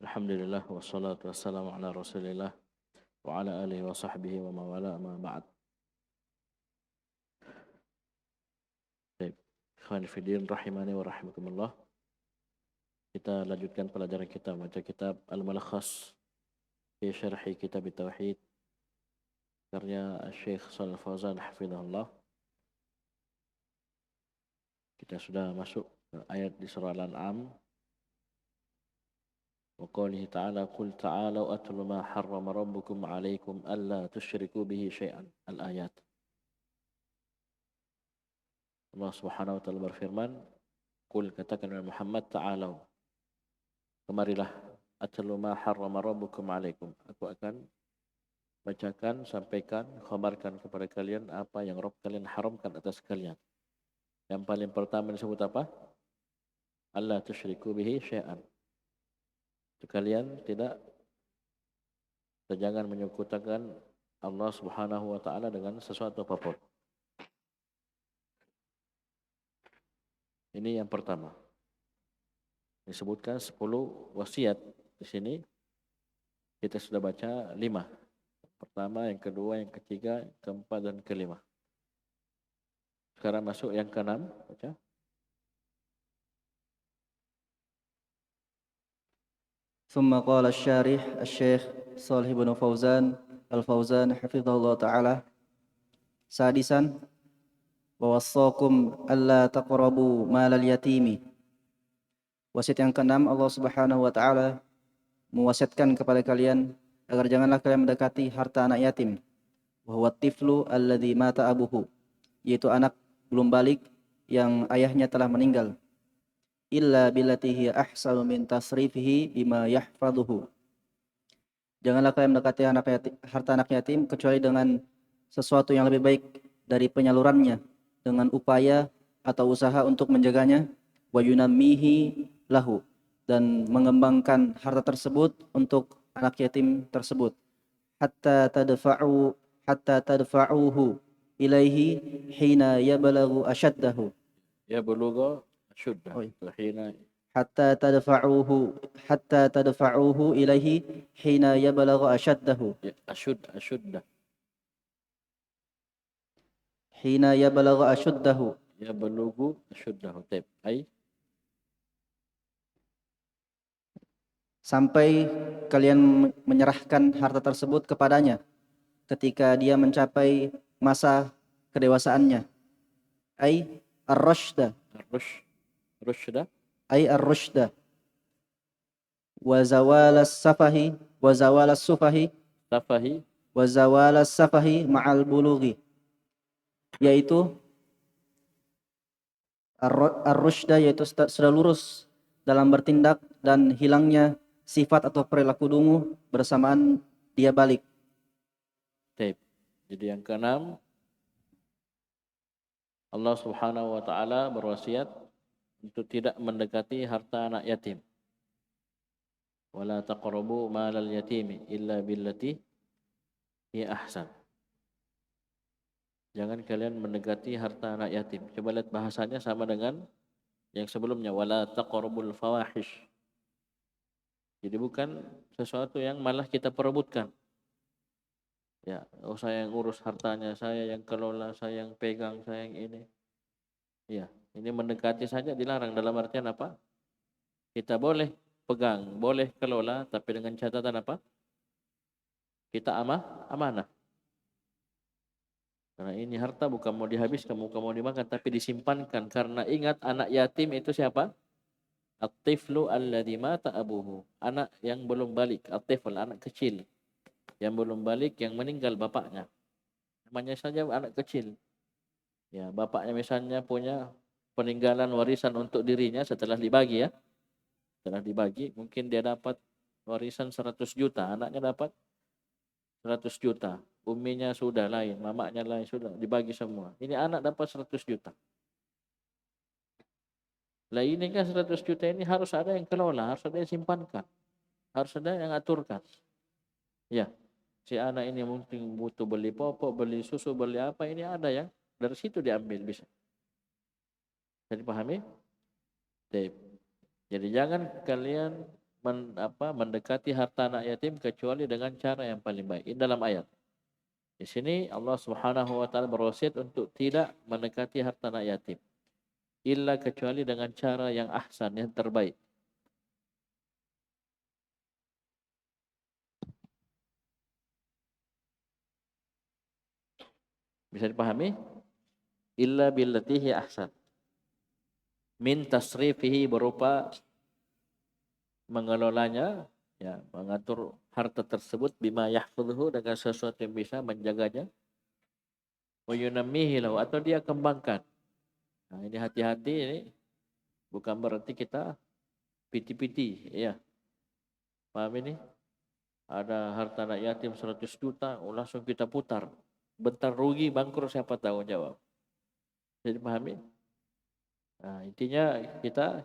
Alhamdulillah wassalatu wassalamu ala Rasulillah wa ala alihi wa sahbihi wa mawala ma ba'd. Baik, ikhwan fillah rahimani wa rahimakumullah. Kita lanjutkan pelajaran kita baca kitab Al-Mulakhas fi syarhi kitab Tauhid karya Syekh Shalal Fauzan hafizahullah. Kita sudah masuk ke ayat di surah Al-An'am. Wa qawlihi ta'ala qul ta'alu atlu ma harrama rabbukum 'alaikum alla tusyriku bihi syai'an. Al-ayat. Allah Subhanahu wa taala berfirman, "Qul katakan Muhammad ta'alu, kemarilah, atlu ma harrama rabbukum 'alaikum." Aku akan bacakan, sampaikan, khabarkan kepada kalian apa yang Rabb kalian haramkan atas kalian. Yang paling pertama disebut apa? Allah tusyriku bihi syai'an. Kalian jangan menyekutukan Allah Subhanahu wa taala dengan sesuatu apapun. Ini yang pertama. Disebutkan 10 wasiat di sini. Kita sudah baca 5. Pertama, yang kedua, yang ketiga, yang keempat dan kelima. Sekarang masuk yang keenam, baca. ثم قال الشارح الشيخ صالح بن فوزان الفوزان حفظه الله تعالى سادسا ووصاكم ألا تقربوا مال اليتيم. Wasiat yang keenam, Allah Subhanahu wa taala mewasiatkan kepada kalian agar janganlah kalian mendekati harta anak yatim. Wa huwa tiflu alladzi mata abuhu, yaitu anak belum balik yang ayahnya telah meninggal. Illa billati hiya ahsanu min tasrifihi bima yahfaduhu. Janganlah kalian mendekati harta anak yatim kecuali dengan sesuatu yang lebih baik dari penyalurannya, dengan upaya atau usaha untuk menjaganya, wa yunammihi lahu, dan mengembangkan harta tersebut untuk anak yatim tersebut, hatta tadfa'uhu ilaihi hina yabalaghu ashaddahu. Ya bulugha syuddah. Oh, Hina hatta tadfa'uhu ilaihi hina yabalaghu ashaddahu. ashuddah. Hina yabalaghu ashuddahu. Ya bulugu asyuddahu. Taib. Sampai kalian menyerahkan harta tersebut kepadanya ketika dia mencapai masa kedewasaannya. Ai ar-rusyda. Rusyda. Ai ar-rusyda. Wa zawalas safahi. Wa zawalas sufahi. Tafahi. Wa zawalas safahi ma'al bulughi. Yaitu ar-rusyda, yaitu sudah lurus dalam bertindak, dan hilangnya sifat atau perilaku dungu bersamaan dia balik. Taib. Jadi yang keenam, Allah Subhanahu wa taala berwasiat untuk tidak mendekati harta anak yatim. Wala taqrabu malal yatimi illa billati hi ahsan. Jangan kalian mendekati harta anak yatim. Coba lihat bahasanya sama dengan yang sebelumnya, wala taqrabul fawahish. Jadi bukan sesuatu yang malah kita perebutkan. Ya, saya yang urus hartanya, saya yang kelola, saya yang pegang, saya yang ini. Ya, ini mendekati saja dilarang. Dalam artian apa? Kita boleh pegang, boleh kelola, tapi dengan catatan apa? Kita amanah. Karena ini harta bukan mau dihabiskan, bukan mau dimakan, tapi disimpankan. Karena ingat, anak yatim itu siapa? At-tiflu alladhi mata abuhu. Anak yang belum balik. At-tifl, anak kecil. Yang belum balik, yang meninggal bapaknya. Namanya saja anak kecil. Ya, bapaknya misalnya punya peninggalan warisan untuk dirinya setelah dibagi ya. Setelah dibagi, mungkin dia dapat warisan 100 juta. Anaknya dapat 100 juta. Uminya sudah lain, mamanya lain, sudah dibagi semua. Ini anak dapat 100 juta. Lah ini kan 100 juta ini harus ada yang kelola, harus ada yang simpankan, harus ada yang aturkan. Ya, si anak ini mungkin butuh beli popok, beli susu, beli apa, ini ada yang dari situ diambil bisa. Jadi pahami? Jadi jangan kalian mendekati harta anak yatim kecuali dengan cara yang paling baik. Ini dalam ayat. Di sini Allah Subhanahu wa taala berwasiat untuk tidak mendekati harta anak yatim illa kecuali dengan cara yang ahsan, yang terbaik. Bisa dipahami? Illa billati hi ahsan. Min tasrifihi berupa mengelolanya, ya, mengatur harta tersebut bima yahfadhuhu dengan sesuatu yang bisa menjaganya, wa yunammihi lahu atau dia kembangkan. Nah, ini hati-hati, ini bukan berarti kita piti-piti, ya. Paham ini? Ada harta anak yatim 100 juta, langsung kita putar. Bentar rugi, bangkrut, siapa tahu jawab. Jadi pahami? Nah, intinya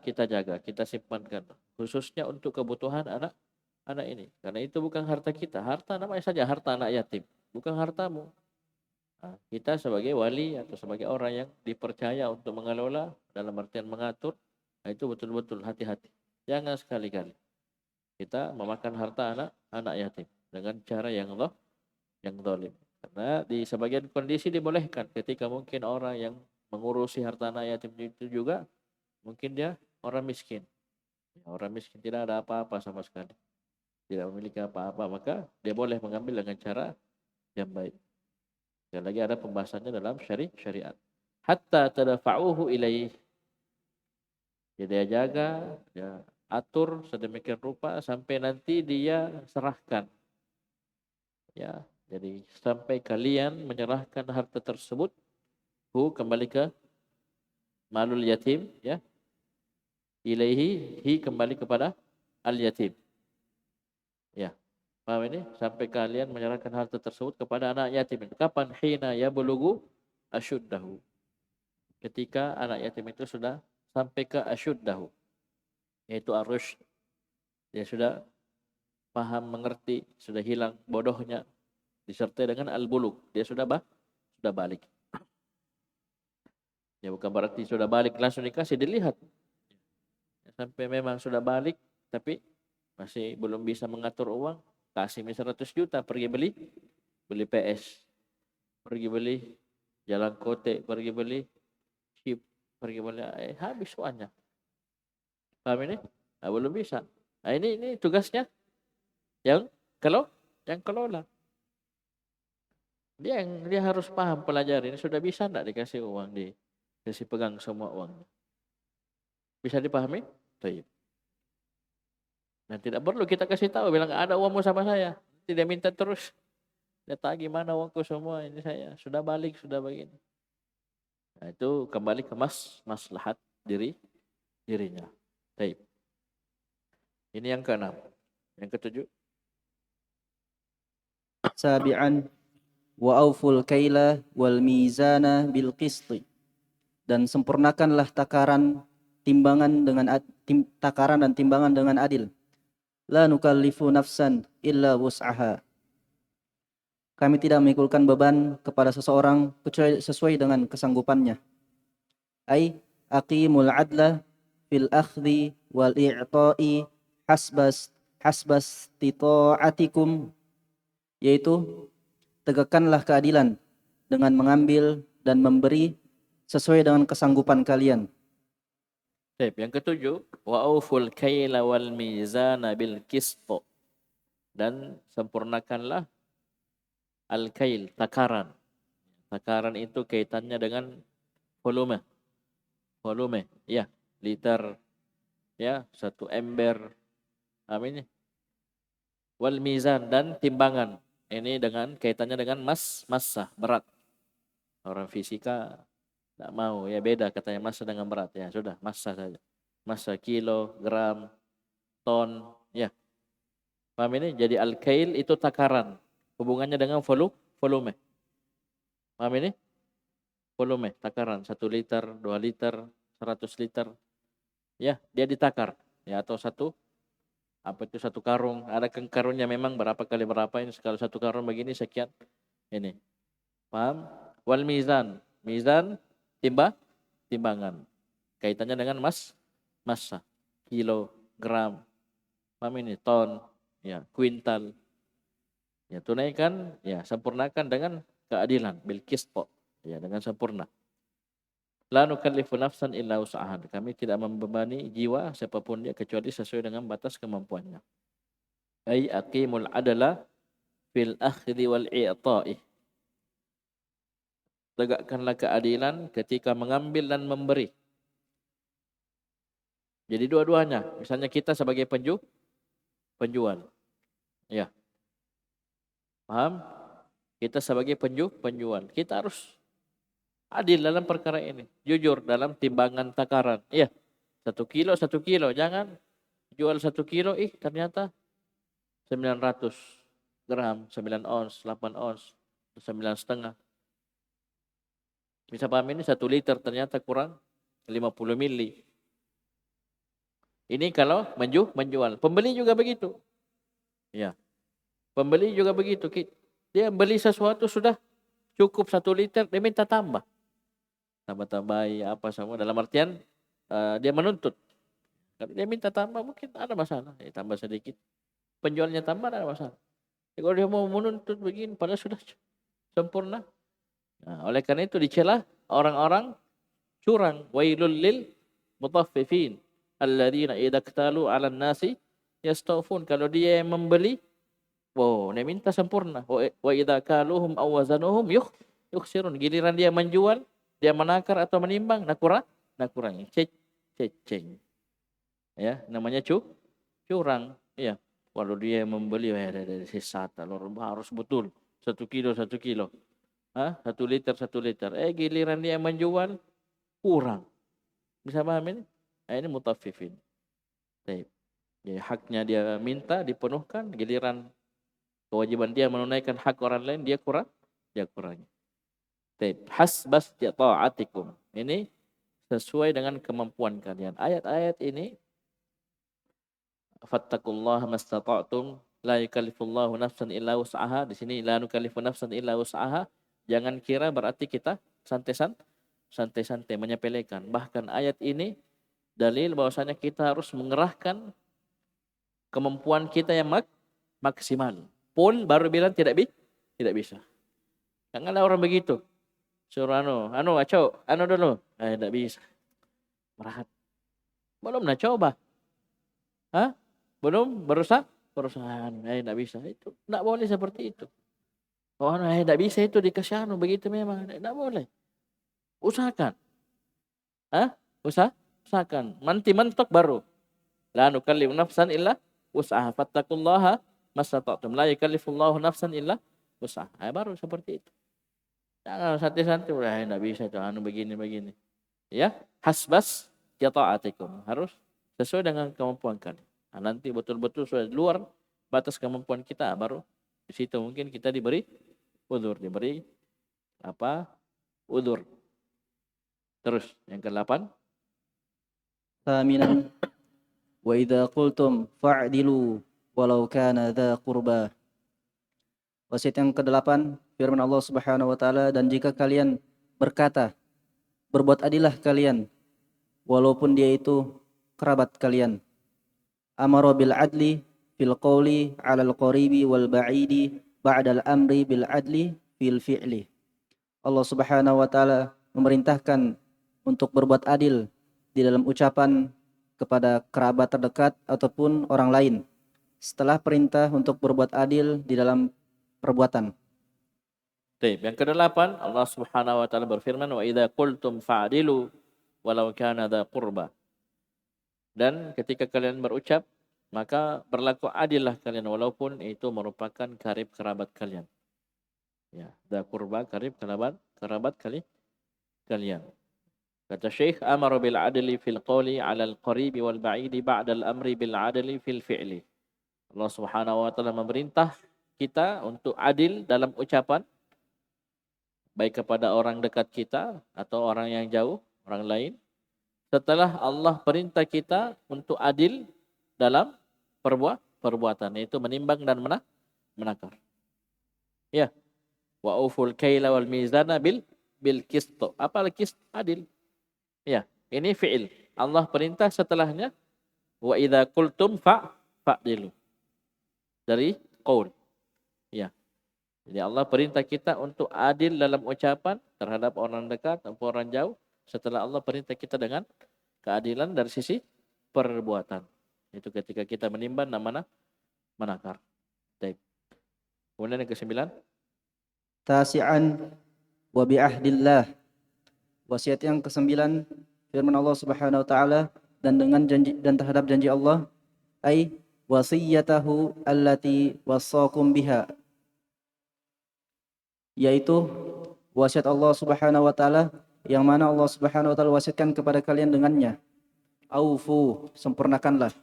kita jaga, kita simpankan. Khususnya untuk kebutuhan anak ini. Karena itu bukan harta kita. Harta namanya saja harta anak yatim. Bukan hartamu. Nah, kita sebagai wali atau sebagai orang yang dipercaya untuk mengelola, dalam artian mengatur, nah itu betul-betul hati-hati. Jangan sekali-kali kita memakan harta anak yatim dengan cara yang zalim. Karena di sebagian kondisi dibolehkan ketika mungkin orang yang mengurusi harta anak yatim itu juga mungkin dia orang miskin. Orang miskin tidak ada apa-apa sama sekali. Tidak memiliki apa-apa, maka dia boleh mengambil dengan cara yang baik. Dan lagi ada pembahasannya dalam syariat. Hatta tadafa'uhu ilaih. Jadi dia jaga, dia atur sedemikian rupa sampai nanti dia serahkan. Ya, jadi sampai kalian menyerahkan harta tersebut, kembali ke malul yatim, ya. Ilaihi, kembali kepada al yatim. Ya. Paham ini? Sampai kalian menyerahkan harta tersebut kepada anak yatim. Kapan? Hina yablugu asyuddahu. Ketika anak yatim itu sudah sampai ke asyuddahu, yaitu arush. Dia sudah paham, mengerti, sudah hilang bodohnya, disertai dengan al-bulug. Dia sudah balik. Ya bukan berarti sudah balik langsung dikasih, dilihat. Sampai memang sudah balik, tapi masih belum bisa mengatur uang, kasih 100 juta, pergi beli PS, pergi beli jalan kote, pergi beli chip, pergi beli, habis uangnya. Paham ini? Nah, belum bisa. Nah, ini tugasnya yang kelola. Dia harus paham, pelajari. Ini sudah bisa enggak dikasih uang, dikasih pegang semua uangnya. Bisa dipahami? Baik. Nah, tidak perlu kita kasih tahu, bilang ada uangmu sama saya. Tidak minta terus. Dia tagih, mana uangku semua, ini saya. Sudah balik, sudah begini. Nah, itu kembali ke maslahat dirinya. Baik. Ini yang keenam. Yang ketujuh. Sabi'an wa auful kaila wal mizana bil qisti. Dan sempurnakanlah takaran dan timbangan dengan adil. La nukallifu nafsan illa wus'aha. Kami tidak mengikulkan beban kepada seseorang kecuali sesuai dengan kesanggupannya. Ai aqimul adla fil akhdhi wal i'ta'i hasbas tita'atikum, yaitu tegakkanlah keadilan dengan mengambil dan memberi sesuai dengan kesanggupan kalian. Baik, yang ketujuh, wa auful kaila wal mizana bil qist. Dan sempurnakanlah al-kail, takaran. Takaran itu kaitannya dengan volume. Ya, liter, ya, 1 ember. Amin. Wal mizan, dan timbangan. Ini dengan kaitannya dengan massa, berat. Orang fisika tidak mau, ya beda katanya massa dengan berat. Ya sudah, massa saja. Massa kilo, gram, ton, ya. Paham ini? Jadi al-kail itu takaran. Hubungannya dengan volume. Paham ini? Volume, takaran. 1 liter, 2 liter, 100 liter. Ya, dia ditakar. Ya, atau satu karung. Ada karungnya memang berapa kali berapa ini. Kalau 1 karung begini sekian. Ini. Paham? Wal mizan. Mizan, timbangan. Kaitannya dengan massa. Kilo, gram. Paham ini? Ton, ya, kuintal. Ya, tunaikan, ya, sempurnakan dengan keadilan, bil qisṭ, ya, dengan sempurna. La nukallifu nafsan illa wus'aha. Kami tidak membebani jiwa siapapun dia kecuali sesuai dengan batas kemampuannya. Ai aqimul adala fil akhdhi wal i'ta'i. Tegakkanlah keadilan ketika mengambil dan memberi. Jadi dua-duanya. Misalnya kita sebagai penjual. Ya, paham? Kita sebagai penjual. Kita harus adil dalam perkara ini. Jujur dalam timbangan takaran. Iya. 1 kilo, 1 kilo. Jangan jual 1 kilo. Ternyata 900 gram, 9 ons, 8 ons, 9,5. Bisa paham ini 1 liter ternyata kurang 50 mili. Ini kalau menjual. Pembeli juga begitu. Ya. Pembeli juga begitu. Dia beli sesuatu sudah cukup 1 liter, dia minta tambah. Tambah-tambahi apa semua. Dalam artian dia menuntut. Kalau dia minta tambah mungkin ada masalah. Tambah sedikit. Penjualnya tambah ada masalah. Kalau dia mau menuntut begini padahal sudah sempurna. Nah, oleh karena itu dicela orang-orang curang. Wailul lil mutaffifin alladzina idza iktalu 'alan nasi yastawfun. Kalau dia yang membeli, dia minta sempurna. Wa idza kaluhum aw wazanuhum yukhsirun. Giliran dia menjual, dia menakar atau menimbang, nakurangi. Ceceng. Ya, namanya curang. Ya. Kalau dia membeli dari sisa harus betul 1 kilo 1 kilo. 1 liter 1 liter. Giliran dia menjual kurang. Bisa paham ini? Ini mutaffifin. Baik. Jadi haknya dia minta dipenuhkan, giliran kewajiban dia menunaikan hak orang lain dia kurangi. Baik. Hasbas ta'atikum. Ini sesuai dengan kemampuan kalian. Ayat-ayat ini fattaqullaha mastata'tum la yukallifullahu nafsan illa wus'aha. Di sini la nukallifu nafsan illa wus'aha. Jangan kira berarti kita santai-santai menyepelekan. Bahkan ayat ini dalil bahwasanya kita harus mengerahkan kemampuan kita yang maksimal. Pun baru bilang tidak bisa. Jangan ada orang begitu. Suruh acau, dulu. Tidak bisa. Merahat. Belum nak coba. Belum berusaha. Tidak bisa. Itu tidak boleh seperti itu. Tidak bisa itu dikasih begitu memang. Tidak boleh. Usahakan. Usahakan. Nanti mentok baru. La nukallifu nafsan illa wus'aha. Fattaqullaha mastata'tum. La yukallifullahu nafsan illa wus'aha. Baru seperti itu. Jangan santai-santai. Tidak bisa itu. Begini. Ya. Hasbas ta'atikum. Harus sesuai dengan kemampuan kalian. Nanti betul-betul sudah luar batas kemampuan kita. Baru di situ mungkin kita diberi udzur. Diberi udzur. Terus yang ke-8. Thaminan wa idza qultum fa'dilu walau kana dza qurba. Wasiat yang ke-8 firman Allah Subhanahu wa taala, dan jika kalian berkata, berbuat adillah kalian walaupun dia itu kerabat kalian. Amara bil adli fil qawli 'alal qaribi wal ba'idi ba'dal amri bil adli fil fi'li. Allah Subhanahu wa taala memerintahkan untuk berbuat adil di dalam ucapan kepada kerabat terdekat ataupun orang lain, setelah perintah untuk berbuat adil di dalam perbuatan. Baik, yang ke-8 Allah Subhanahu wa taala berfirman wa idza qultum fa'dilu walau kana dza qurba. Dan ketika kalian berucap maka berlaku adillah kalian walaupun itu merupakan karib kerabat kalian. Ya, dza qurba karib kerabat kalian. Kata Syekh, amara bil adli fil qawli 'alal qaribi wal ba'idi ba'da al-amri bil adli fil fi'li. Allah Subhanahu wa taala memerintah kita untuk adil dalam ucapan baik kepada orang dekat kita atau orang yang jauh, orang lain. Setelah Allah perintah kita untuk adil dalam perbuatan, yaitu menimbang dan menakar. Ya. Wa auful kaila wal mizana bil qist. Apa qist? Adil. Ya, ini fi'il. Allah perintah setelahnya wa idza qultum fa'dilu. Dari qaul. Ya. Jadi Allah perintah kita untuk adil dalam ucapan terhadap orang dekat atau orang jauh. Setelah Allah perintah kita dengan keadilan dari sisi perbuatan. Itu ketika kita menimbang dan menakar. Baik. Kemudian yang ke-9. Tasi'an wa bi'ahdillah. Wasiat yang ke-9 firman Allah Subhanahu wa taala dan dengan janji dan terhadap janji Allah ai wasiyatahu allati wasakum biha, yaitu wasiat Allah Subhanahu wa taala yang mana Allah Subhanahu wa taala wasiatkan kepada kalian dengannya. Aufu, sempurnakanlah.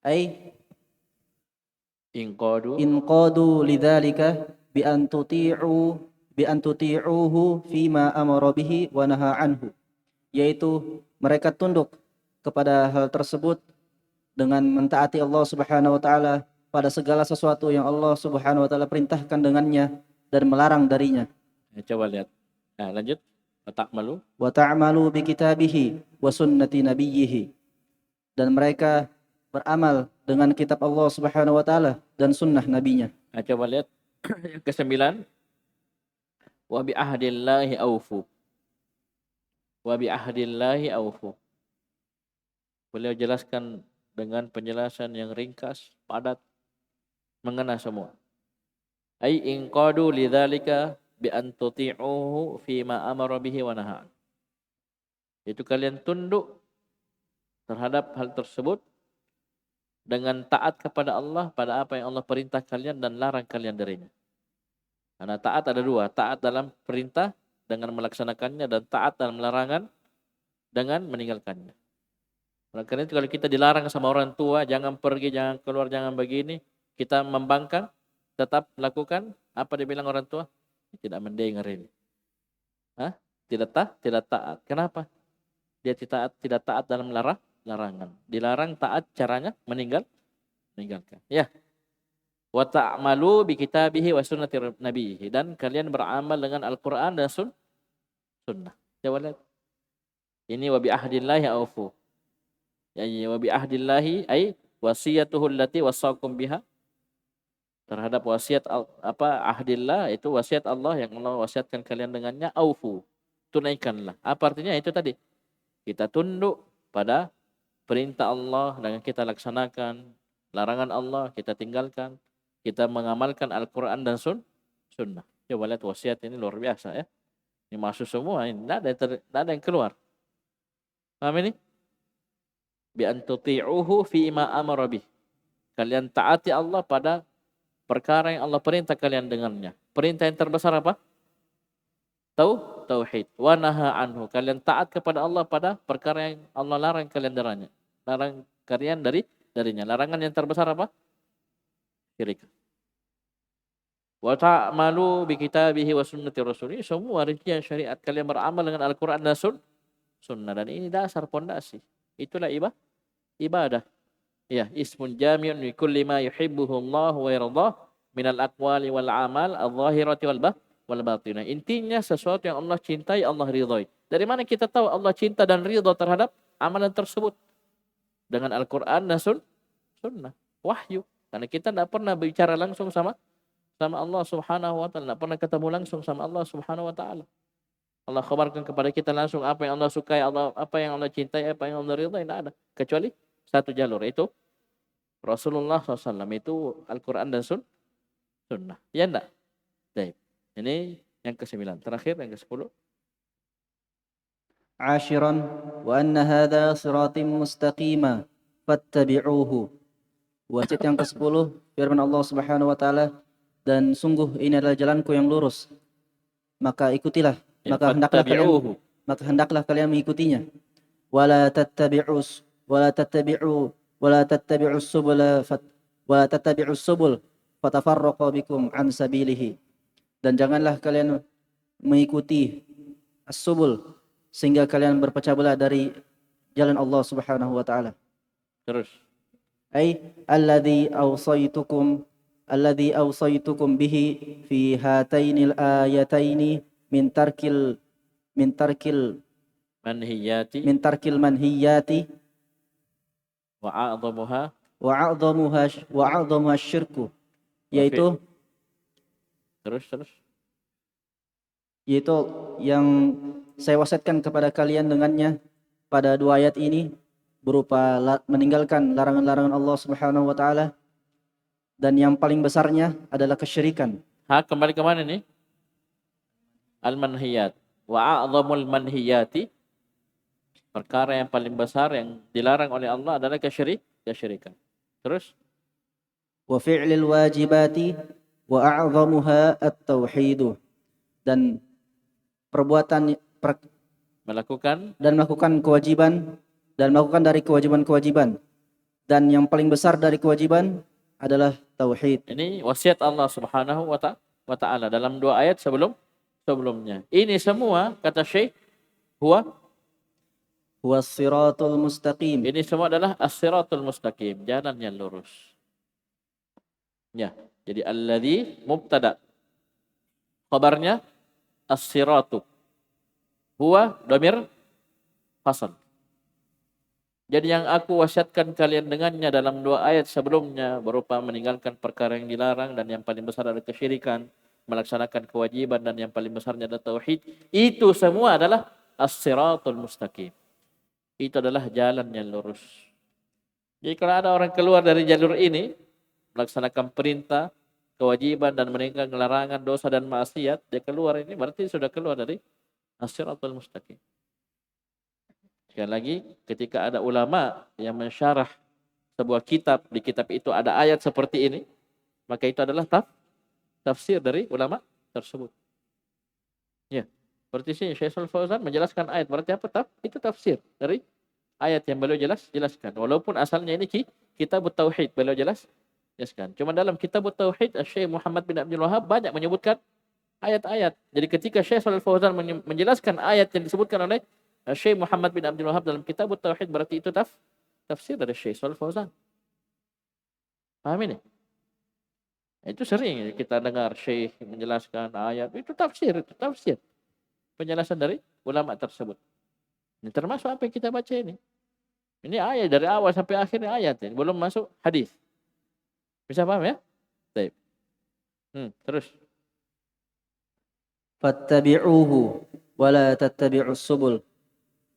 Ai In qadu inqadu lidzalika bi an tuti'uhu fima amara bihi wa naha anhu, yaitu mereka tunduk kepada hal tersebut dengan mentaati Allah Subhanahu wa taala pada segala sesuatu yang Allah Subhanahu wa taala perintahkan dengannya dan melarang darinya. coba lihat. Nah, lanjut. Ta'malu. Wa ta'malu bi kitabihi wa sunnati nabiyhi, dan mereka beramal dengan kitab Allah Subhanahu wa taala dan sunnah nabinya. Nah, coba lihat yang ke-9. Wa bi ahdillahi aufu. Wa bi ahdillahi aufu. Beliau jelaskan dengan penjelasan yang ringkas, padat, mengena semua. Ai in qadu lidzalika bi an tuti'uhu fi ma amara bihi wa naha. Itu kalian tunduk terhadap hal tersebut dengan taat kepada Allah pada apa yang Allah perintah kalian dan larang kalian darinya. Karena taat ada dua, taat dalam perintah dengan melaksanakannya dan taat dalam larangan dengan meninggalkannya. Oleh karena itu kalau kita dilarang sama orang tua, jangan pergi, jangan keluar, jangan begini, kita membangkang, tetap lakukan apa dibilang orang tua, tidak mendengar ini. Tidak taat. Kenapa? Dia tidak taat dalam larangan. Dilarang taat caranya meninggalkan. Ya. Wa ta'malu bi kitabihi wa sunnati nabiyhi, dan kalian beramal dengan Al-Qur'an dan sunnah. Coba lihat. Ini wa bi ahdillahi aufu. Ya, wa bi ahdillahi ai wasiyatuhu allati wasaqum biha. Terhadap wasiat ahdillah, itu wasiat Allah yang Allah wasiatkan kalian dengannya, aufu. Tunaikanlah. Apa artinya? Itu tadi. Kita tunduk pada perintah Allah dengan kita laksanakan, larangan Allah kita tinggalkan, kita mengamalkan Al-Quran dan sunnah. Coba lihat wasiat ini luar biasa ya. Ini masuk semua, ini tidak ada yang keluar. Paham ini? Bi an tuti'uhu fi ma amara bih. Kalian taati Allah pada perkara yang Allah perintah kalian dengannya. Perintah yang terbesar apa? Tauhid. Wa naha anhu. Kalian taat kepada Allah pada perkara yang Allah larang kalian darinya. Larang kalian darinya. Larangan yang terbesar apa? Syirik. Wa ta'malu bi kitabihi wa sunnati rasulih. Semua rincian syariat kalian beramal dengan Al-Qur'an dan sunnah, dan ini dasar pondasi. Itulah ibadah. Ya, ismun jami'un li kulli ma yuhibbuhu Allah wa yardah minal aqwali wal amal adh-dhahirati wal batinah. Intinya sesuatu yang Allah cintai, Allah ridhai. Dari mana kita tahu Allah cinta dan ridha terhadap amalan tersebut? Dengan Al-Qur'an dan sunnah. Wahyu. Karena kita tidak pernah bicara langsung sama Allah Subhanahu wa taala, tidak pernah ketemu langsung sama Allah Subhanahu wa taala. Allah khabarkan kepada kita langsung apa yang Allah sukai, apa yang Allah cintai, apa yang Allah ridhai, tidak ada. Kecuali satu jalur, itu Rasulullah SAW, itu Al-Quran dan sunnah. Ya enggak? Baik. Ini yang ke-9. Terakhir yang ke-10. Ashiran wa anna hadha siratim mustaqima fattabi'uhu. Wasiat yang ke-10 firman Allah Subhanahu wa taala, dan sungguh ini adalah jalanku yang lurus, maka ikutilah, maka hendaklah kalian mengikutinya. Wala tattabi'us subul fatafarraqa bikum an sabilihi, dan janganlah kalian mengikuti as-subul sehingga kalian berpecah belah dari jalan Allah Subhanahu wa taala. Terus. Ai alladhi awsaytukum bihi fi hatainil ayataini min tarkil manhiyati wa a'dhamuha wa a'dhamuha syirku, Wa fi yaitu terus. yaitu yang saya wasiatkan kepada kalian dengannya pada dua ayat ini berupa meninggalkan larangan-larangan Allah Subhanahu wa taala, dan yang paling besarnya adalah kesyirikan. Kembali ke mana nih? Al-manhiyat. Wa a'dhamul manhiyati, perkara yang paling besar yang dilarang oleh Allah adalah kesyirikan. Terus Wa fi'lil wajibati wa a'dhamuha at-tauhid, dan perbuatan melakukan kewajiban dan melakukan dari kewajiban-kewajiban, dan yang paling besar dari kewajiban adalah tauhid. ini wasiat Allah Subhanahu wa taala dalam dua ayat sebelumnya. Ini semua kata Syekh Huwas siratul mustaqim. ini semua adalah as-siratul mustaqim, jalan yang lurus. Ya, jadi alladzi mubtada. Khabarnya as-siratu. Huwa dhamir fasal. Jadi yang aku wasiatkan kalian dengannya dalam dua ayat sebelumnya berupa meninggalkan perkara yang dilarang dan yang paling besar adalah kesyirikan, melaksanakan kewajiban dan yang paling besarnya adalah tauhid. Itu semua adalah as-siratul mustaqim. Itu adalah jalan yang lurus. Jadi kalau ada orang keluar dari jalur ini, melaksanakan perintah, kewajiban dan meninggalkan larangan, dosa dan maksiat, dia keluar ini berarti sudah keluar dari as-siratul mustaqim. Sekali lagi, ketika ada ulama yang mensyarah sebuah kitab, di kitab itu ada ayat seperti ini, maka itu adalah tafsir dari ulama tersebut. Ya, seperti sini Syekh Shalih Fauzan menjelaskan ayat, berarti apa? Itu tafsir dari ayat yang beliau jelaskan. Walaupun asalnya ini kitab tauhid, beliau jelaskan. Cuma dalam kitab tauhid, Syekh Muhammad bin Abdul Wahhab banyak menyebutkan ayat-ayat. Jadi ketika Syekh Shalih Fauzan menjelaskan ayat yang disebutkan oleh Syekh Muhammad bin Abdul Wahhab dalam kitab tauhid, berarti itu tafsir dari Syekh Shalih Fauzan. Paham ini? Itu sering kita dengar Syekh menjelaskan ayat, itu tafsir. Penjelasan dari ulama tersebut. Ini termasuk apa yang kita baca ini. Ini ayat dari awal sampai akhir ayat ini, belum masuk hadis. Bisa paham ya? Baik. Terus. Fattabi'uhu wa la tattabi'us subul.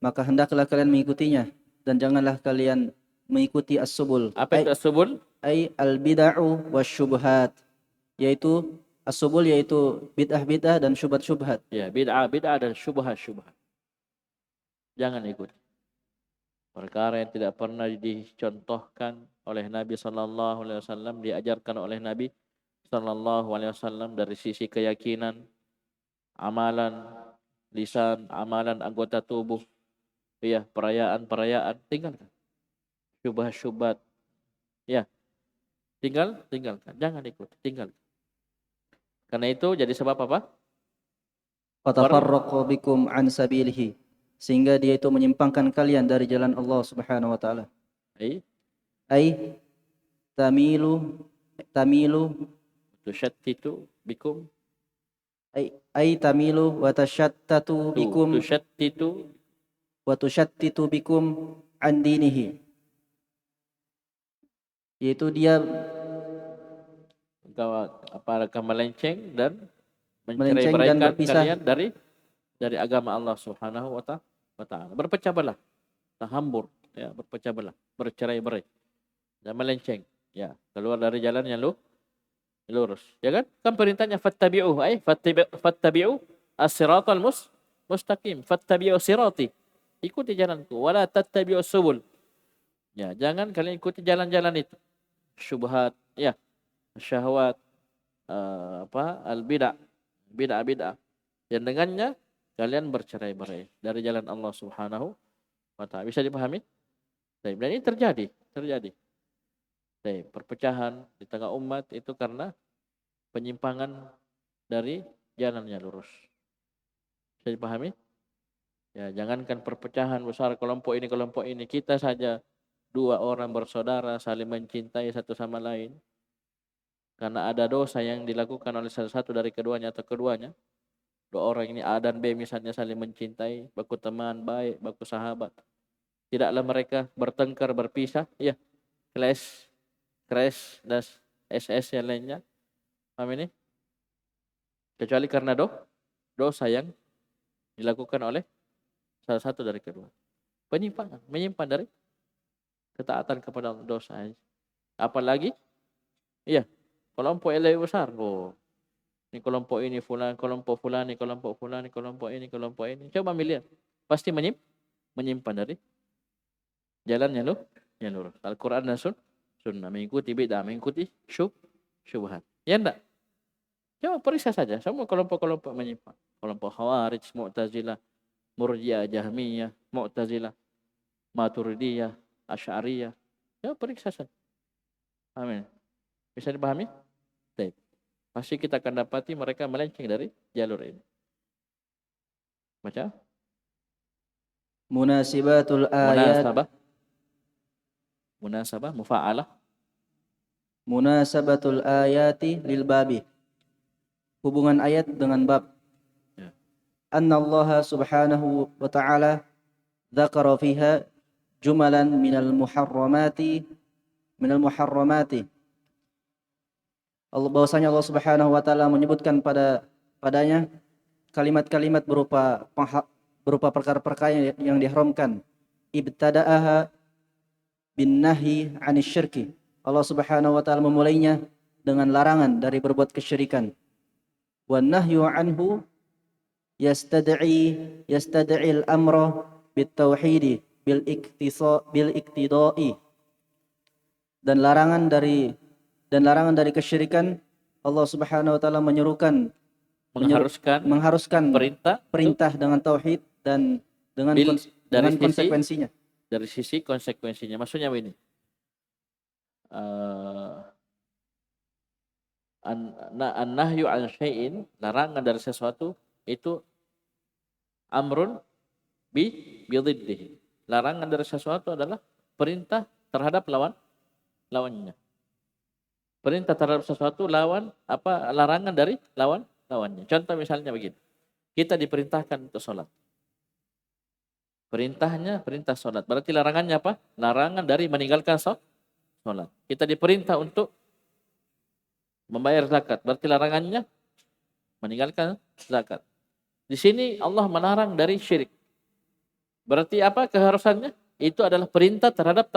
Maka hendaklah kalian mengikutinya dan janganlah kalian mengikuti as-subul. Apa itu as-subul? Ai al-bid'u wasyubhat. Yaitu as-subul yaitu bid'ah-bid'ah dan syubhat-syubhat. Ya, bid'ah dan syubhat. Jangan ikut perkara yang tidak pernah dicontohkan oleh Nabi sallallahu alaihi wasallam, diajarkan oleh Nabi sallallahu alaihi wasallam dari sisi keyakinan, amalan lisan, amalan anggota tubuh, ya, perayaan, tinggalkan. Syubhat, ya, tinggalkan, jangan ikut, tinggalkan. Karena itu jadi sebab apa? Fatafarraqu bikum an sabilihi, sehingga dia itu menyimpangkan kalian dari jalan Allah Subhanahu wa taala. Ai tamilu tusyattitu bikum, ai tamilu wa tashattatu bikum tusyattitu bikum an dinihi, yaitu dia apakah melenceng dan mencerai-beraikan kalian dari agama Allah Subhanahu wa taala. Berpecah belah, tahambur, ya, berpecah belah, bercerai-berai, dan melenceng, ya, keluar dari jalan yang lurus. Ya kan? Kan perintahnya fattabi'u as-siratal mustaqim. Fattabi'u sirati. Ikuti jalanku, wala tattabi'u subul. Ya, jangan kalian ikuti jalan-jalan itu. Syubhat, ya, syahwat, al-bid'ah, bid'ah. Dan dengannya kalian bercerai-berai dari jalan Allah Subhanahu wa taala. Bisa dipahami? Dan ini terjadi. Perpecahan di tengah umat itu karena penyimpangan dari jalan yang lurus. Bisa dipahami? Ya, jangankan perpecahan besar kelompok ini, kita saja dua orang bersaudara saling mencintai satu sama lain. Karena ada dosa yang dilakukan oleh salah satu dari keduanya atau keduanya. Dua orang ini A dan B misalnya saling mencintai, baku teman baik, baku sahabat. Tidaklah mereka bertengkar, berpisah, ya, clash, crash dan SS yang lainnya. Paham ini? Kecuali karena dosa yang dilakukan oleh salah satu dari kedua. Penyimpangan, menyimpan dari ketaatan kepada Allah, dosa. Apalagi, iya, kelompok yang lebih besar. Oh, ini kelompok ini fulan, kelompok fulan, ini kelompok fulan, ini kelompok ini, kelompok ini. Coba ambil lihat. Pasti menyimpan dari jalannya yang lurus. Al-Quran dan sunnah. Mengikuti bid'ah, mengikuti syubhat. Ya enggak? Coba periksa saja. Semua kelompok-kelompok menyimpang. Kelompok Khawarij, Mu'tazilah, Murji'ah, Jahmiyah, Mu'tazilah, Maturidiyah, Asy'ariyah. Coba periksa saja. Amin. Bisa dipahami? Baik. Pasti kita akan dapati mereka melenceng dari jalur ini. Baca. Munasibatul ayat. Munasabah, mufa'alah. Munasabatul ayati lil babi. Hubungan ayat dengan bab. Ya. Anna Allah subhanahu wa ta'ala dzakara fiha jumalan minal muharramati Allah, bahwasanya Allah subhanahu wa ta'ala menyebutkan padanya kalimat-kalimat berupa perkara-perkara yang diharamkan. Ibtada'aha bin nahi 'anis syirki. Allah subhanahu wa ta'ala memulainya dengan larangan dari berbuat kesyirikan. Wan nahyu anhu yastad'i al-amra bit tauhid bil iktida'i. Dan larangan dari kesyirikan, Allah Subhanahu wa taala mengharuskan perintah dengan tauhid dan dengan konsekuensinya. Dari sisi konsekuensinya. Maksudnya begini. An-nahyu an syai'in, larangan dari sesuatu itu amrun bididdihi. Larangan dari sesuatu adalah perintah terhadap lawannya. Perintah terhadap sesuatu larangan dari lawannya. Contoh misalnya begini. Kita diperintahkan untuk sholat. Perintahnya perintah sholat. Berarti larangannya apa? Larangan dari meninggalkan sholat. Kita diperintah untuk membayar zakat. Berarti larangannya meninggalkan zakat. Di sini Allah melarang dari syirik. Berarti apa keharusannya? Itu adalah perintah terhadap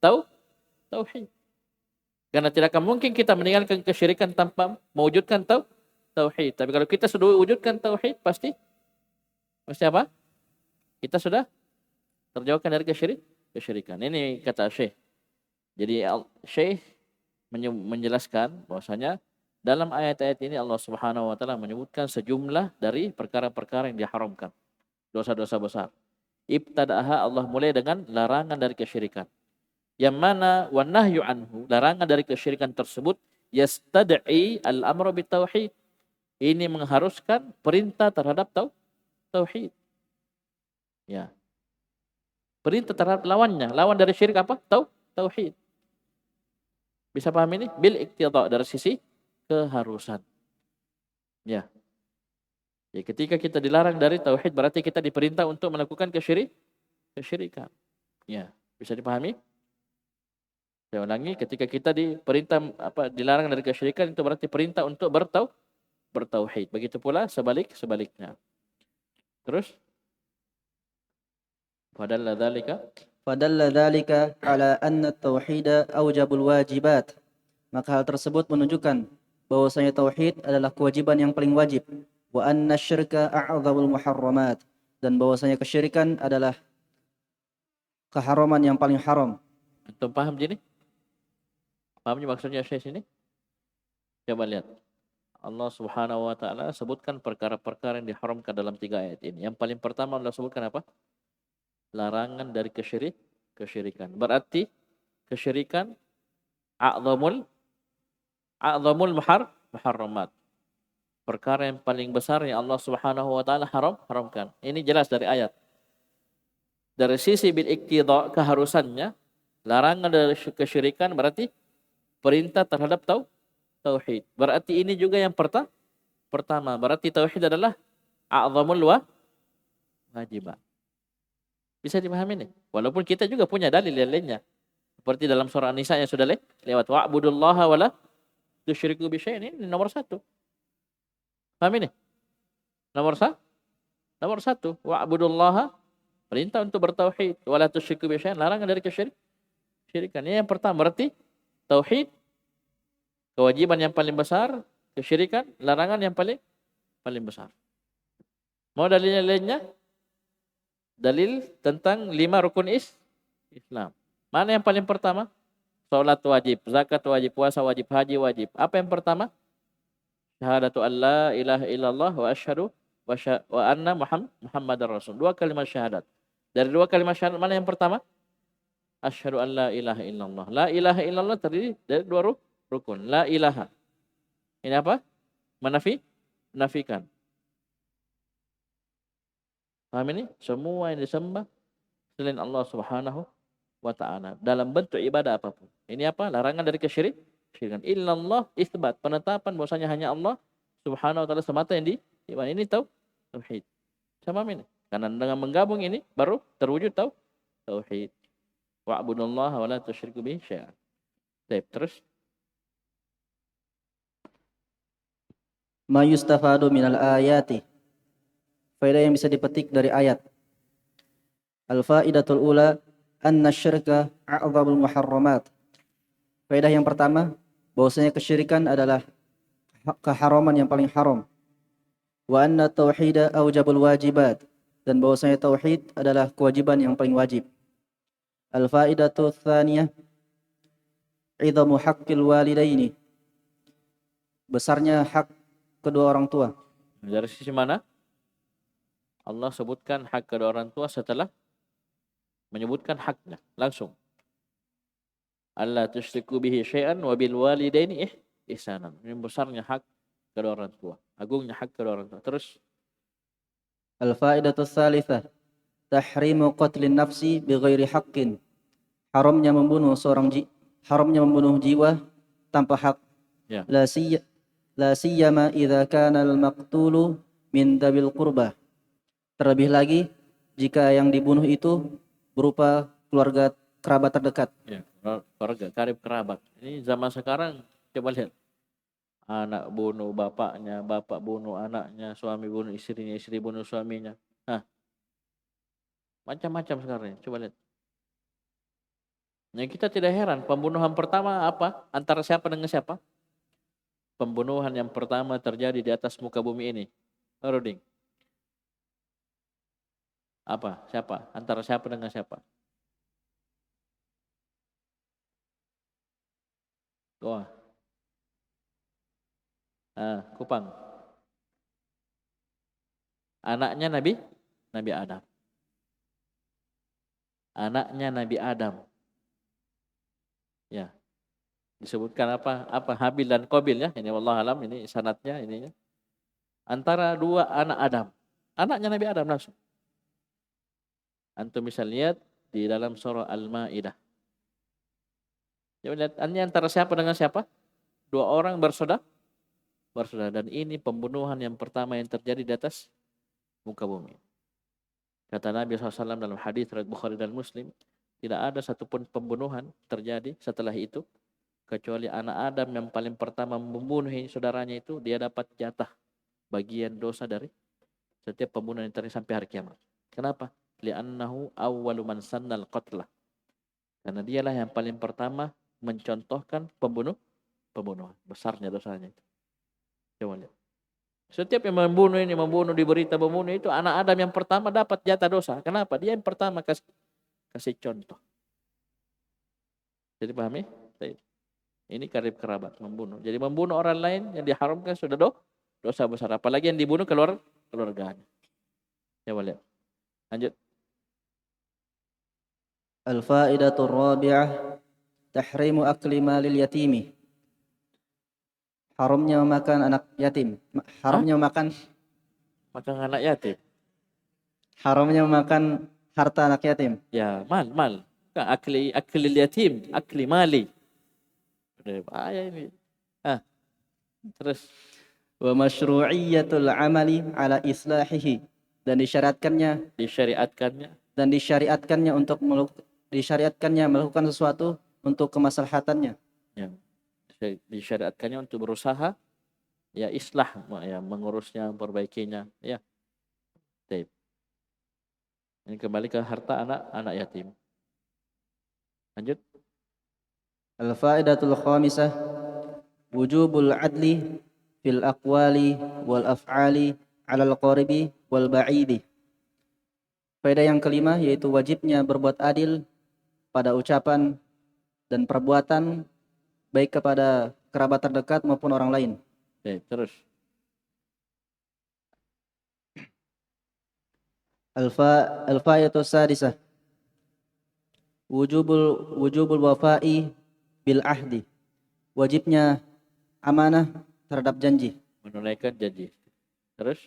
tauhid. Karena tidak akan mungkin kita meninggalkan kesyirikan tanpa mewujudkan tauhid. Tapi kalau kita sudah wujudkan tauhid, pasti apa? Kita sudah terjauhkan dari kesyirikan. Ini kata Syekh. Jadi Syekh menjelaskan bahwasanya dalam ayat-ayat ini Allah Subhanahu wa taala menyebutkan sejumlah dari perkara-perkara yang diharamkan. Dosa-dosa besar. Ibtada'aha, Allah mulai dengan larangan dari kesyirikan. Yang mana wan nahyu anhu, larangan dari kesyirikan tersebut yastad'i al-amru bitauhid. Ini mengharuskan perintah terhadap tauhid. Ya. Perintah terhadap lawannya. Lawan dari syirik apa? Tauhid. Bisa paham ini? Bil iqtida, dari sisi keharusan. Ya. Ya, ketika kita dilarang dari tauhid berarti kita diperintah untuk melakukan kesyirikan. Ya, bisa dipahami? Saya ulangi, ketika kita dilarang dari kesyirikan itu berarti perintah untuk bertauhid. Begitu pula sebaliknya. Terus Fadalla dzalika ala anna at-tauhid aujabul wajibat. Maka hal tersebut menunjukkan bahwasanya tauhid adalah kewajiban yang paling wajib. Wa anna syirka a'dzamul muharramat, dan bahwasanya kesyirikan adalah keharaman yang paling haram. Antum paham jadi? Pahamnya maksudnya Syekh sini? Coba lihat. Allah Subhanahu wa taala sebutkan perkara-perkara yang diharamkan dalam 3 ayat ini. Yang paling pertama Allah sebutkan apa? Larangan dari kesyirikan. Berarti kesyirikan a'zamul muharramat. Perkara yang paling besar yang Allah Subhanahu wa taala haramkan. Ini jelas dari ayat. Dari sisi bil iqtida, keharusannya, larangan dari kesyirikan berarti perintah terhadap tauhid. Berarti ini juga yang pertama. Berarti tauhid adalah a'zamul wajibat. Bisa dipahami nih? Walaupun kita juga punya dalil yang lainnya. Seperti dalam surah An-Nisa yang sudah lewat. Wa'budullaha wa la tusyriku bisyai'in. Ini nomor satu. Paham ini? Nomor satu. Wa'budullaha. Perintah untuk bertauhid. Wa la tusyriku bisyai'in. Larangan dari kesyirikan. Ini yang pertama. Berarti tauhid. Kewajiban yang paling besar. Kesyirikan. Larangan yang paling besar. Mau dalilnya lainnya? Dalil tentang 5 rukun Islam. Mana yang paling pertama? Salat wajib, zakat wajib, puasa wajib, haji wajib. Apa yang pertama? Syahadatu an la ilaha illallah wa asyhadu wa anna Muhammadar Rasul. 2 kalimat syahadat. Dari 2 kalimat syahadat mana yang pertama? Asyhadu an la ilaha illallah. La ilaha illallah terdiri dari 2 rukun. La ilaha. Ini apa? Menafikan. Paham ini? Semua yang disembah selain Allah Subhanahu wa ta'ala dalam bentuk ibadah apapun. Ini apa? Larangan dari kesyirikan. Illallah isbat, penetapan bahwasanya hanya Allah Subhanahu wa ta'ala semata yang diibadahi. Ini tauhid. Sama ini. Karena dengan menggabung ini baru terwujud tauhid. Wa'budullaha wa la tusyriku bihi syai'an. Baik, terus Ma yustafadu minal ayati. Faedah yang bisa dipetik dari ayat. Al-faidatul ula anna syirka a'zamul muharramat. Faedah yang pertama, bahwasanya kesyirikan adalah keharaman yang paling haram. Wa anna tauhida aujabul wajibat, dan bahwasanya tauhid adalah kewajiban yang paling wajib. Al-faidatu tsaniyah idhamu haqqil walidaini. Besarnya hak kedua orang tua. dari sisi mana? Allah sebutkan hak kedua orang tua setelah menyebutkan haknya langsung. Allah tusyriku bihi syai'an wa bil walidaini ihsanan. Ini besarnya hak kedua orang tua. Agungnya hak kedua orang tua. Terus Al-faidatu tsalitsah tahrimu qatlin nafsi bighairi haqqin. Haramnya membunuh jiwa tanpa hak. Ya. La siyama idza kana al-maqtulu min dabil qurbah. Terlebih lagi jika yang dibunuh itu berupa keluarga kerabat terdekat. Ya, keluarga, karib kerabat. Ini zaman sekarang coba lihat. Anak bunuh bapaknya, bapak bunuh anaknya, suami bunuh istrinya, istri bunuh suaminya. Macam-macam sekarang ini. Coba lihat. Nah, kita tidak heran. Pembunuhan pertama apa? Antara siapa dengan siapa? Pembunuhan yang pertama terjadi di atas muka bumi ini. Roding. Apa? Siapa? Antara siapa dengan siapa? Wah. Kupang. Anaknya Nabi Adam. Anaknya Nabi Adam. Ya. Disebutkan apa? Habil dan Qabil ya. Ini wallahu alam, ini sanadnya ininya. Antara 2 anak Adam. Anaknya Nabi Adam langsung. Antum bisa lihat di dalam surah Al-Maidah. Coba lihat, ini antara siapa dengan siapa? 2 orang bersaudara. Dan ini pembunuhan yang pertama yang terjadi di atas muka bumi. Kata Nabi SAW dalam hadis riwayat Bukhari dan Muslim, tidak ada satupun pembunuhan terjadi setelah itu kecuali anak Adam yang paling pertama membunuh saudaranya itu, dia dapat jatah bagian dosa dari setiap pembunuhan yang terjadi sampai hari kiamat. Kenapa? Li'annahu awwalu man sannal qatlah. Karena dialah yang paling pertama mencontohkan pembunuhan. Besarnya dosanya itu. Coba lihat. Setiap yang membunuh di berita membunuh itu, anak Adam yang pertama dapat jatah dosa. Kenapa? Dia yang pertama kasih contoh. Jadi pahami? Ini karib kerabat membunuh. Jadi membunuh orang lain yang diharamkan sudah dosa besar. Apalagi yang dibunuh keluarganya. Coba lihat. Lanjut. Al-faidatu rabi'ah tahrimu akli malil yatimi. Haramnya memakan anak yatim. Haramnya memakan anak yatim. Haramnya memakan harta anak yatim. Ya, mal. Akli yatim, akli mali. Bahaya ini. Terus Wa masyru'iyyatul amali ala islahihi, dan disyariatkannya disyariatkannya untuk disyariatkannya melakukan sesuatu untuk kemaslahatannya. Ya. Disyariatkannya untuk berusaha ya islah, ya mengurusnya, memperbaikinya, ya. Baik. Ini kembali ke harta anak yatim. Lanjut. Al-fa'idatul khamisah wujubul adli fil aqwali wal af'ali 'alal qaribi wal ba'idi. Faedah yang kelima yaitu wajibnya berbuat adil pada ucapan dan perbuatan baik kepada kerabat terdekat maupun orang lain. Baik, terus. Al-fa'idatus sadisah wujubul wafa'i bil ahdi. Wajibnya amanah terhadap janji. Menunaikan janji. Terus.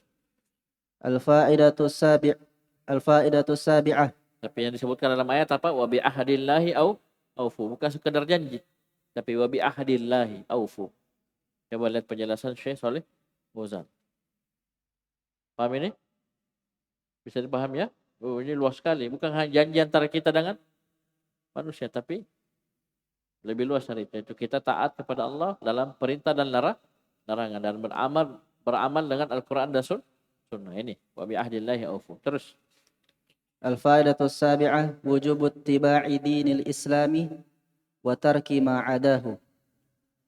Al-fa'idatus sabi'ah. Tapi yang disebutkan dalam ayat apa? Wa bi ahdillahi aufu. Bukan sekedar janji. Tapi wa bi ahdillahi aufu. Coba lihat penjelasan Syekh Saleh Fauzan. Paham ini? Bisa dipaham ya? Oh, ini luas sekali. Bukan hanya janji antara kita dengan manusia, tapi lebih luas dari itu. Kita taat kepada Allah dalam perintah dan larangan dan beramal dengan Al-Qur'an dan Sunnah. Ini wa bi ahdillahi aufu. Terus. Al-fa'idatus sabi'ah wujubut tiba'i dinil islami wa tarki ma adahu.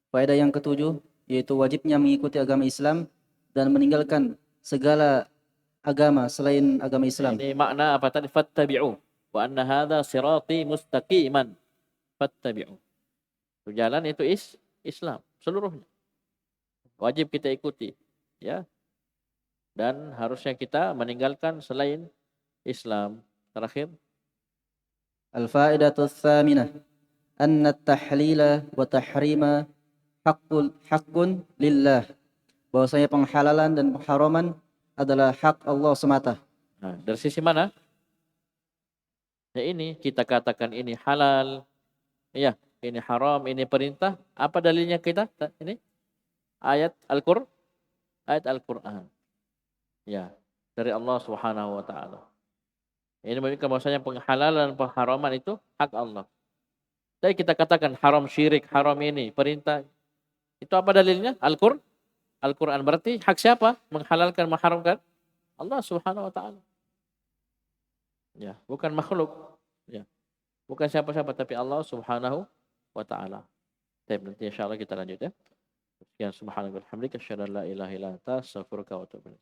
Faedah yang ketujuh yaitu wajibnya mengikuti agama Islam dan meninggalkan segala agama selain agama Islam. Ini makna apa tadi? Fattabi'u. Wa anna hadha sirati mustaqiman. Fattabi'u. Jalan itu Islam seluruhnya. Wajib kita ikuti, ya. Dan harusnya kita meninggalkan selain Islam. Terakhir. Al-fa'idatus tsaminah anna at-tahlila wa tahrima haqqun lillah. Bahwasanya penghalalan dan pengharaman adalah hak Allah semata. Nah, dari sisi mana? Ya ini kita katakan ini halal, ya ini haram, ini perintah. Apa dalilnya kita? Ini ayat Al-Qur'an. Ya, dari Allah Subhanahu wa taala. Ini menunjukkan bahwasanya penghalalan dan pengharaman itu hak Allah. Jadi kita katakan haram syirik, haram ini perintah. Itu apa dalilnya? Al-Qur'an. Berarti hak siapa? Menghalalkan, mengharamkan? Allah Subhanahu wa taala. Ya, bukan makhluk, ya. Bukan siapa-siapa tapi Allah Subhanahu wa taala. Baik, nanti insyaallah kita lanjut ya. Sekian subhanallah walhamdulillah asyhadu an la ilaha illa anta astaghfiruka wa atubu ilaik.